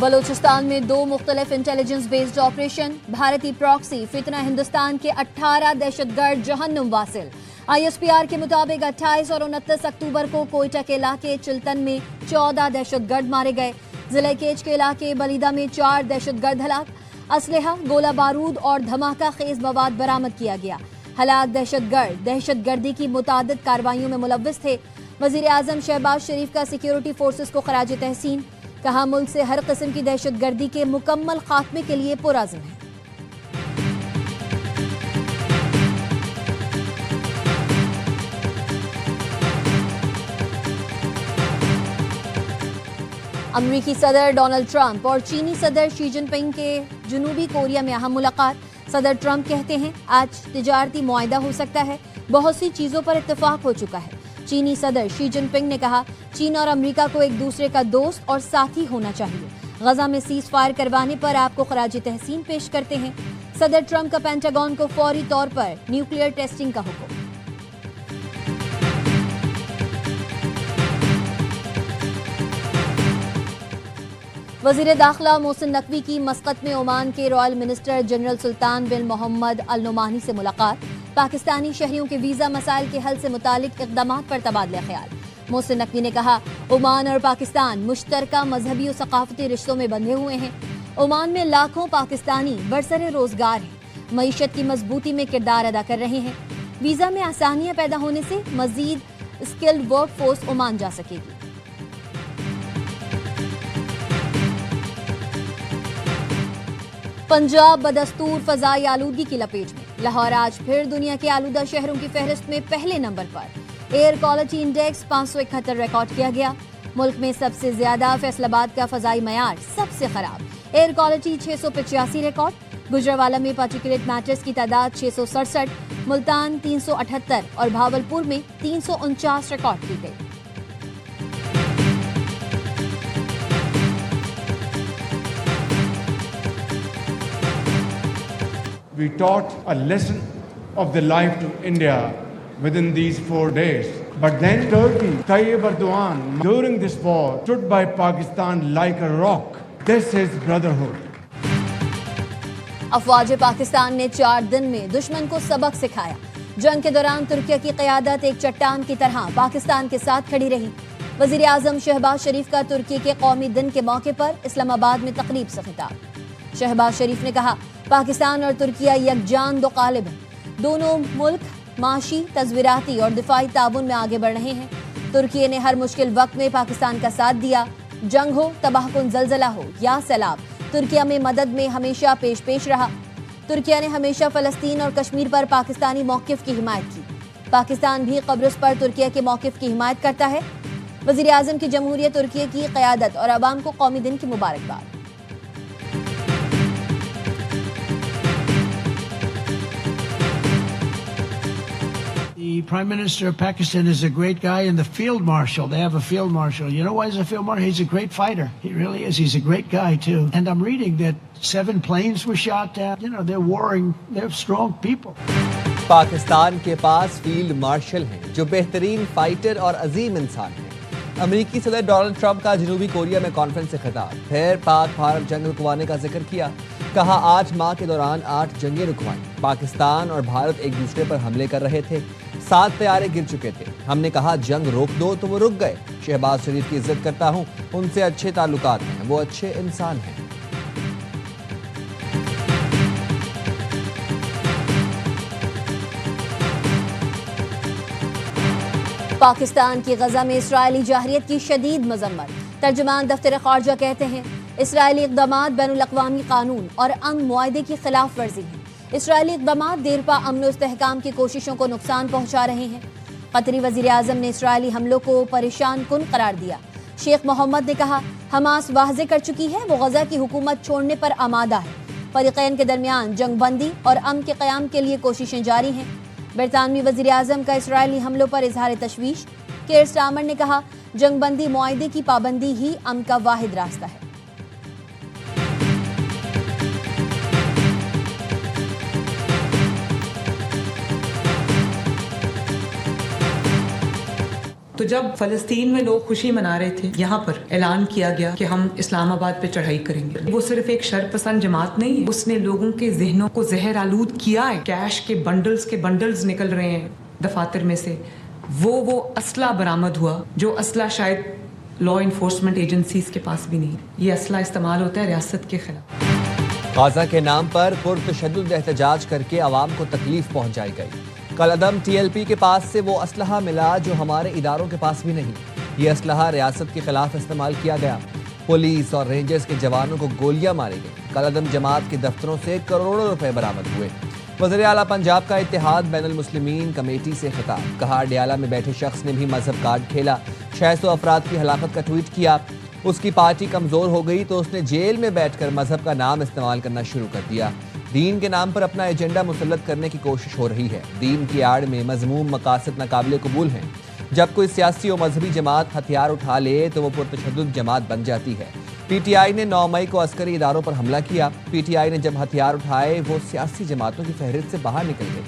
بلوچستان میں 2 مختلف intelligence based operation, بھارتی پراکسی فتنہ ہندوستان کے 18 دہشت گرد جہنم واصل۔ ISPR کے مطابق 28 اور 29 اکتوبر کو کوئٹہ کے علاقے چلتن میں 14 دہشت گرد مارے گئے۔ ضلع کیچ کے علاقے بلیدہ میں 4 دہشت گرد ہلاک۔ اسلحہ، گولہ بارود اور دھماکہ خیز مواد برآمد کیا گیا۔ ہلاک دہشت گرد دہشت گردی کی متعدد کارروائیوں میں ملوث تھے۔ وزیر اعظم شہباز شریف کا سیکیورٹی فورسز کو خراج تحسین، کہا ملک سے ہر قسم کی دہشت گردی کے مکمل خاتمے کے لیے پرعزم ہے۔ امریکی صدر ڈونلڈ ٹرمپ اور چینی صدر شی جن پنگ کے جنوبی کوریا میں اہم ملاقات۔ صدر ٹرمپ کہتے ہیں آج تجارتی معاہدہ ہو سکتا ہے، بہت سی چیزوں پر اتفاق ہو چکا ہے۔ چینی صدر شی جن پنگ نے کہا چین اور امریکہ کو ایک دوسرے کا دوست اور ساتھی ہونا چاہیے۔ غزہ میں سیز فائر کروانے پر آپ کو خراج تحسین پیش کرتے ہیں۔ صدر ٹرمپ کا پینٹاگون کو فوری طور پر نیوکلیئر ٹیسٹنگ کا حکم۔ وزیر داخلہ محسن نقوی کی مسقط میں عمان کے رائل منسٹر جنرل سلطان بن محمد النعمانی سے ملاقات۔ پاکستانی شہریوں کے ویزا مسائل کے حل سے متعلق اقدامات پر تبادلہ خیال۔ محسن نقوی نے کہا عمان اور پاکستان مشترکہ مذہبی و ثقافتی رشتوں میں بندھے ہوئے ہیں۔ عمان میں لاکھوں پاکستانی برسر روزگار ہیں، معیشت کی مضبوطی میں کردار ادا کر رہے ہیں۔ ویزا میں آسانیاں پیدا ہونے سے مزید اسکلڈ ورک فورس عمان جا سکے گی۔ پنجاب بدستور فضائی آلودگی کی لپیٹ میں، لاہور آج پھر دنیا کے آلودہ شہروں کی فہرست میں پہلے نمبر پر۔ ایئر کوالٹی انڈیکس 571 ریکارڈ کیا گیا۔ ملک میں سب سے زیادہ فیصل آباد کا فضائی معیار سب سے خراب، ایئر کوالٹی 685 ریکارڈ۔ گجرانوالہ میں پارٹیکولیٹ میٹرز کی تعداد 667، ملتان 378 اور بھاولپور میں 349 ریکارڈ کی گئی۔ We taught a lesson of the life to India within these 4 days. But then Turkey, Tayyip Erdogan, during this war, stood by Pakistan like a rock. This is brotherhood. افواج پاکستان نے 4 دن میں دشمن کو سبق سکھایا۔ جنگ کے دوران ترکیہ کی قیادت ایک چٹان کی طرح پاکستان کے ساتھ کھڑی رہی۔ وزیر اعظم شہباز شریف کا ترکی کے قومی دن کے موقع پر اسلام آباد میں تقریب سے خطاب۔ شہباز شریف نے کہا پاکستان اور ترکیہ یکجان دو قالب ہیں، دونوں ملک معاشی، تزویراتی اور دفاعی تعاون میں آگے بڑھ رہے ہیں۔ ترکیہ نے ہر مشکل وقت میں پاکستان کا ساتھ دیا، جنگ ہو، تباہ کن زلزلہ ہو یا سیلاب، ترکیہ میں مدد میں ہمیشہ پیش رہا۔ ترکیہ نے ہمیشہ فلسطین اور کشمیر پر پاکستانی موقف کی حمایت کی۔ پاکستان بھی قبرص پر ترکیہ کے موقف کی حمایت کرتا ہے۔ وزیر اعظم کی جمہوریہ ترکیہ کی قیادت اور عوام کو قومی دن کی مبارکباد۔ The Prime Minister of Pakistan is a great guy, and the Field Marshal, they have a Field Marshal. You know why he's a Field Marshal? He's a great fighter. He really is. He's a great guy, too. And I'm reading that 7 planes were shot down. You know, they're warring. They're strong people. Pakistan کے پاس field marshal ہیں جو بہترین fighter اور عظیم انسان ہیں۔ امریکی صدر Donald Trump کا جنوبی کوریا میں کانفرنس سے خطاب، پھر پاک بھارت جنگ رکوانے کا ذکر کیا۔ کہا 8 ماہ کے دوران 8 جنگیں رکوائیں، پاکستان اور بھارت ایک دوسرے پر حملے کر رہے تھے، 7 طیارے گر چکے تھے، ہم نے کہا جنگ روک دو تو وہ رک گئے۔ شہباز شریف کی عزت کرتا ہوں، ان سے اچھے تعلقات ہیں، وہ اچھے انسان ہیں۔ پاکستان کی غزہ میں اسرائیلی جارحیت کی شدید مذمت۔ ترجمان دفتر خارجہ کہتے ہیں اسرائیلی اقدامات بین الاقوامی قانون اور امن معاہدے کی خلاف ورزی ہیں۔ اسرائیلی اقدامات دیرپا امن و استحکام کی کوششوں کو نقصان پہنچا رہے ہیں۔ قطری وزیر اعظم نے اسرائیلی حملوں کو پریشان کن قرار دیا۔ شیخ محمد نے کہا حماس واضح کر چکی ہے وہ غزہ کی حکومت چھوڑنے پر آمادہ ہے۔ فریقین کے درمیان جنگ بندی اور امن کے قیام کے لیے کوششیں جاری ہیں۔ برطانوی وزیر اعظم کا اسرائیلی حملوں پر اظہار تشویش۔ کیئر سٹارمر نے کہا جنگ بندی معاہدے کی پابندی ہی امن کا واحد راستہ ہے۔ تو جب فلسطین میں لوگ خوشی منا رہے تھے، یہاں پر اعلان کیا گیا کہ ہم اسلام آباد پہ چڑھائی کریں گے، وہ صرف ایک شر پسند جماعت نہیں ہے، اس نے لوگوں کے ذہنوں کو زہر آلود کیا ہے. کیش کے بنڈلز نکل رہے ہیں دفاتر میں سے. وہ اسلحہ برآمد ہوا جو اسلحہ شاید لا انفورسمنٹ ایجنسیز کے پاس بھی نہیں. یہ اسلحہ استعمال ہوتا ہے ریاست کے خلاف. غازہ کے نام پر پرتشدد احتجاج کر کے عوام کو تکلیف پہنچائی گئی. کل عدم ٹی ایل پی کے پاس سے وہ اسلحہ ملا جو ہمارے اداروں کے پاس بھی نہیں. یہ اسلحہ ریاست کے خلاف استعمال کیا گیا. پولیس اور رینجرز کے جوانوں کو گولیاں ماری گئی. کل عدم جماعت کے دفتروں سے کروڑوں روپے برآمد ہوئے. وزیر اعلیٰ پنجاب کا اتحاد بین المسلمین کمیٹی سے خطاب. کہا ڈیالہ میں بیٹھے شخص نے بھی مذہب کارڈ کھیلا. 600 افراد کی ہلاکت کا ٹویٹ کیا. اس کی پارٹی کمزور ہو گئی تو اس نے جیل میں بیٹھ کر مذہب کا نام استعمال کرنا شروع کر دیا. دین کے نام پر اپنا ایجنڈا مسلط کرنے کی کوشش ہو رہی ہے. دین کی آڑ میں مذموم مقاصد ناقابل قبول ہیں. جب کوئی سیاسی و مذہبی جماعت ہتھیار اٹھا لے تو وہ پرتشدد جماعت بن جاتی ہے. پی ٹی آئی نے 9 مئی کو عسکری اداروں پر حملہ کیا. پی ٹی آئی نے جب ہتھیار اٹھائے وہ سیاسی جماعتوں کی فہرست سے باہر نکل گئی.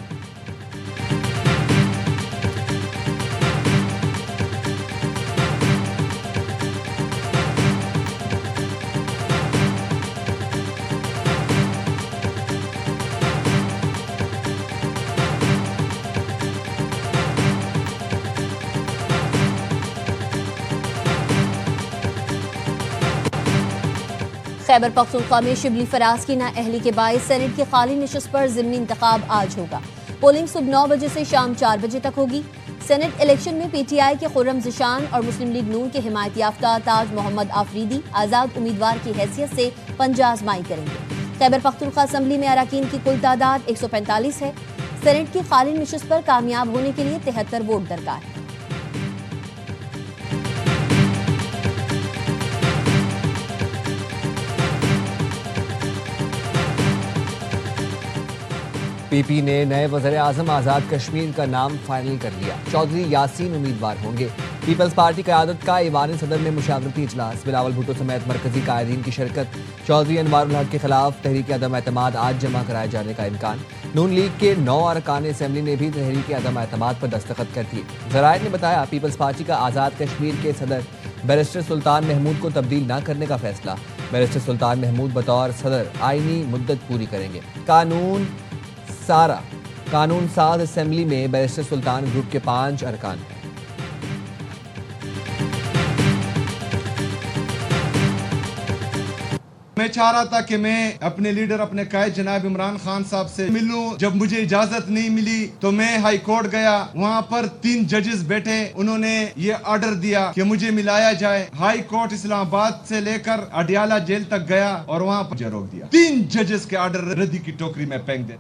خیبر پختونخوا میں شبلی فراز کی نااہلی کے باعث سینٹ کی خالی نشست پر ضمنی انتخاب آج ہوگا. پولنگ صبح 9 بجے سے شام 4 بجے تک ہوگی. سینٹ الیکشن میں پی ٹی آئی کے خرم ذیشان اور مسلم لیگ نون کے حمایت یافتہ تاج محمد آفریدی آزاد امیدوار کی حیثیت سے پنجہ آزمائی کریں گے. خیبر پختونخوا اسمبلی میں اراکین کی کل تعداد 145 ہے. سینٹ کی خالی نشست پر کامیاب ہونے کے لیے 73 ووٹ درکار ہیں. پی پی نے نئے وزیر اعظم آزاد کشمیر کا نام فائنل کر لیا. چودھری یاسین امیدوار ہوں گے. پیپلز پارٹی قیادت کا ایوان صدر میں مشاورتی اجلاس. بلاول بھٹو سمیت مرکزی قائدین کی شرکت. چودھری انوار الحق کے خلاف تحریک عدم اعتماد آج جمع کرائے جانے کا امکان. نون لیگ کے 9 ارکان اسمبلی نے بھی تحریک عدم اعتماد پر دستخط کر دیے. ذرائع نے بتایا پیپلز پارٹی کا آزاد کشمیر کے صدر بیرسٹر سلطان محمود کو تبدیل نہ کرنے کا فیصلہ. بیرسٹر سلطان محمود بطور صدر آئینی مدت پوری کریں گے. قانون ساز اسمبلی میں بیرسٹر سلطان گروپ کے 5 ارکان ہیں. میں چاہ رہا تھا کہ میں اپنے لیڈر اپنے قائد جناب عمران خان صاحب سے ملوں. جب مجھے اجازت نہیں ملی تو میں ہائی کورٹ گیا. وہاں پر 3 ججز بیٹھے. انہوں نے یہ آرڈر دیا کہ مجھے ملایا جائے. ہائی کورٹ اسلام آباد سے لے کر اڈیالہ جیل تک گیا اور وہاں پر روک دیا. 3 ججز کے آرڈر ردی کی ٹوکری میں پھینک دے.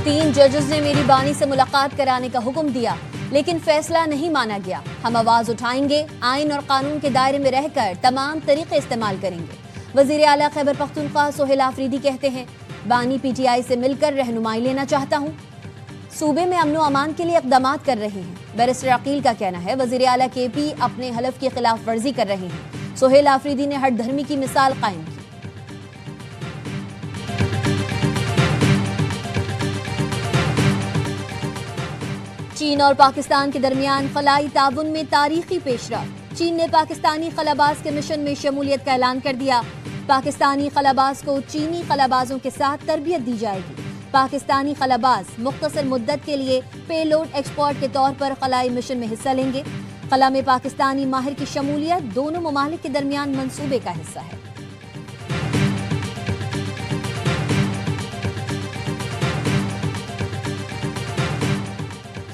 3 ججز نے میری بانی سے ملاقات کرانے کا حکم دیا لیکن فیصلہ نہیں مانا گیا. ہم آواز اٹھائیں گے. آئین اور قانون کے دائرے میں رہ کر تمام طریقے استعمال کریں گے. وزیر اعلیٰ خیبر پختونخوا سہیل آفریدی کہتے ہیں بانی پی ٹی آئی سے مل کر رہنمائی لینا چاہتا ہوں. صوبے میں امن و امان کے لیے اقدامات کر رہے ہیں. بیرسٹر عقیل کا کہنا ہے وزیر اعلیٰ کے پی اپنے حلف کی خلاف ورزی کر رہے ہیں. سہیل آفریدی نے ہٹ دھرمی کی مثال قائم کی. چین اور پاکستان کے درمیان خلائی تعاون میں تاریخی پیش رفت. چین نے پاکستانی خلاباز کے مشن میں شمولیت کا اعلان کر دیا. پاکستانی خلاباز کو چینی خلابازوں کے ساتھ تربیت دی جائے گی. پاکستانی خلاباز مختصر مدت کے لیے پے لوڈ ایکسپورٹ کے طور پر خلائی مشن میں حصہ لیں گے. خلا میں پاکستانی ماہر کی شمولیت دونوں ممالک کے درمیان منصوبے کا حصہ ہے.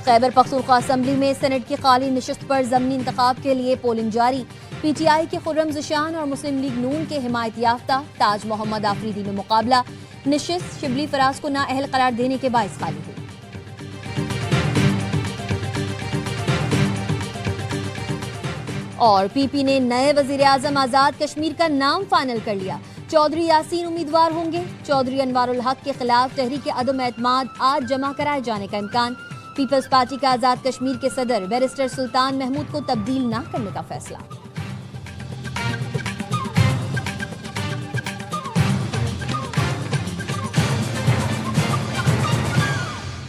خیبر پختونخوا اسمبلی میں سینٹ کی خالی نشست پر ضمنی انتخاب کے لیے پولنگ جاری. پی ٹی آئی کے خرم ذیشان اور مسلم لیگ نون کے حمایت یافتہ تاج محمد آفریدی میں مقابلہ. نشست شبلی فراز کو نااہل قرار دینے کے باعث خالی ہوئی. اور پی پی نے نئے وزیر اعظم آزاد کشمیر کا نام فائنل کر لیا. چودھری یاسین امیدوار ہوں گے. چودھری انوار الحق کے خلاف تحریک عدم اعتماد آج جمع کرائے جانے کا امکان. پیپلز پارٹی کا آزاد کشمیر کے صدر بیرسٹر سلطان محمود کو تبدیل نہ کرنے کا فیصلہ.